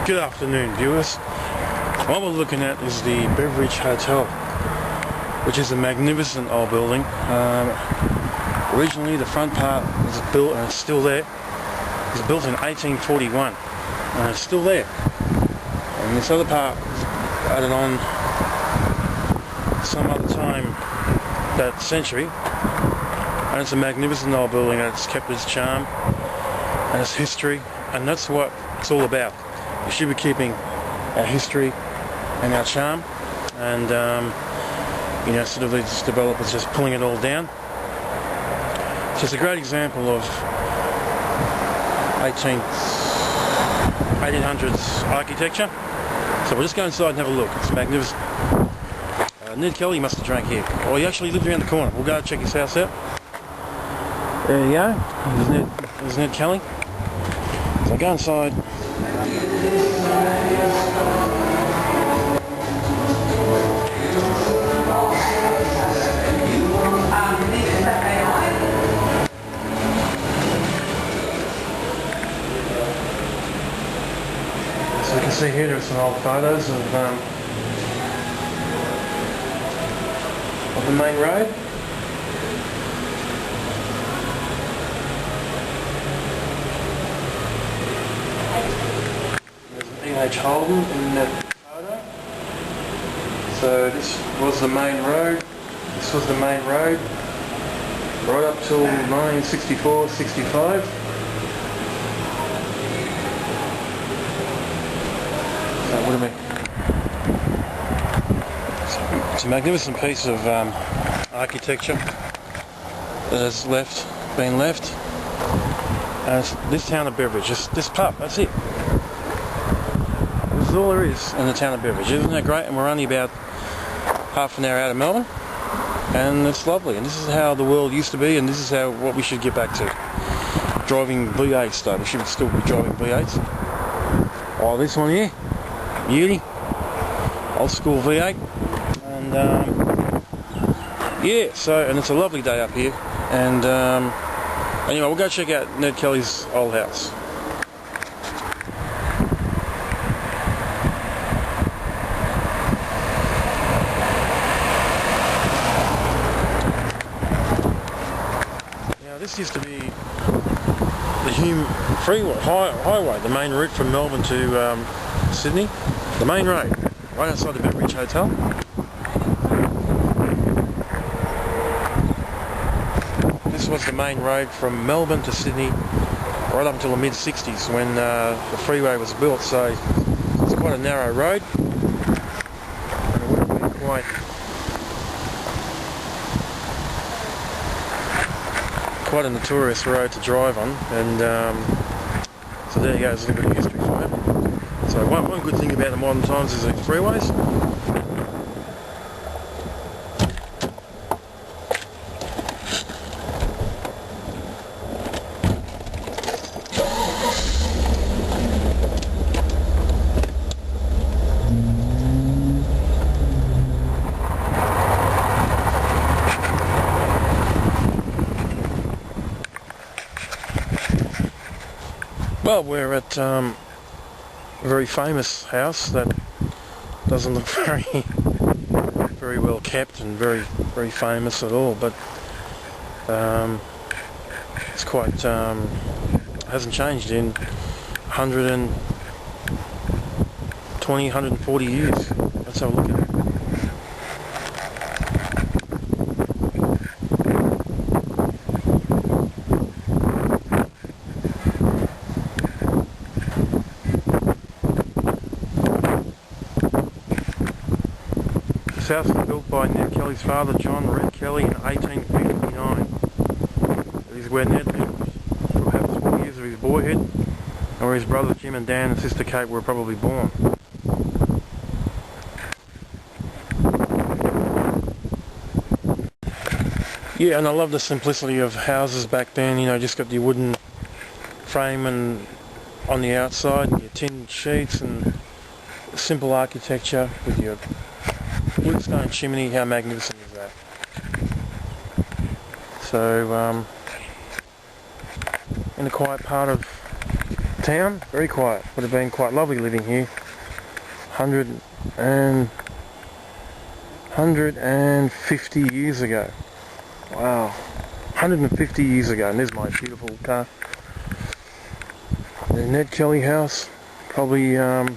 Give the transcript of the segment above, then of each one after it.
Good afternoon, viewers. What we're looking at is the Beveridge Hotel, which is a magnificent old building. Originally the front part was built, and it's still there. It was built in 1841 and it's still there, and this other part was added on some other time that century, and it's a magnificent old building, and it's kept its charm and its history, and that's what it's all about. We should be keeping our history and our charm, and sort of these developers just pulling it all down. So it's a great example of 1800s architecture. So we'll just go inside and have a look. It's magnificent. Ned Kelly must have drank here. Oh, he actually lived around the corner. We'll go check his house out. There you go. There's Ned Kelly. So go inside. So you can see here there's some old photos of the main road. There's an E.H. Holden in that photo. So this was the main road. This was the main road right up till 1964-65. It's a magnificent piece of architecture that has been left, and it's this town of Beveridge, just this pub, that's it. This is all there is in the town of Beveridge. Isn't that great? And we're only about half an hour out of Melbourne, and it's lovely, and this is how the world used to be, and this is what we should get back to. Driving V8s though, we should still be driving V8s. Oh, this one here, beauty, old school V8. And yeah, and it's a lovely day up here, and anyway, we'll go check out Ned Kelly's old house. Now this used to be the Hume highway, the main route from Melbourne to Sydney, the main road, right outside the Beveridge Hotel. This was the main road from Melbourne to Sydney right up until the mid-60s when the freeway was built, so it's quite a narrow road, and it would have been quite a notorious road to drive on, and so there you go, there's a little bit of history for you. So one good thing about the modern times is the freeways. Well, we're at a very famous house that doesn't look very well kept and very famous at all, but it's quite hasn't changed in 140 years. Let's have a look at it. This house was built by Ned Kelly's father, John Red Kelly, in 1859. This is where Ned lived for about 4 years of his boyhood, and where his brothers Jim and Dan and sister Kate were probably born. Yeah, and I love the simplicity of houses back then, just got your wooden frame and on the outside, your tin sheets, and simple architecture with your wood stone chimney. How magnificent is that? So in a quiet part of town, very quiet. Would have been quite lovely living here 150 years ago. Wow, 150 years ago. And there's my beautiful car. The Ned Kelly house, probably, you know,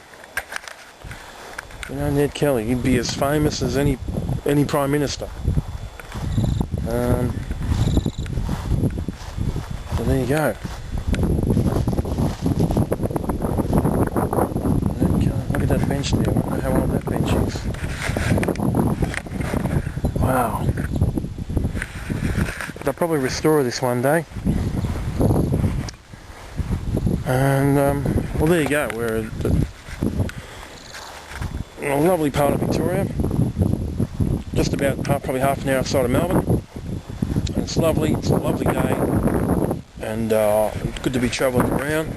Ned Kelly, he'd be as famous as any Prime Minister. So there you go. Look at that bench there. I don't know how old that bench is. Wow. They'll probably restore this one day. And, well, there you go. We're in a lovely part of Victoria. Just about probably half an hour outside of Melbourne. And it's lovely. It's a lovely day. And good to be travelling around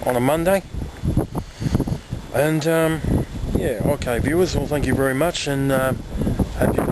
on a Monday. And, yeah, okay, viewers. Well, thank you very much. And hope you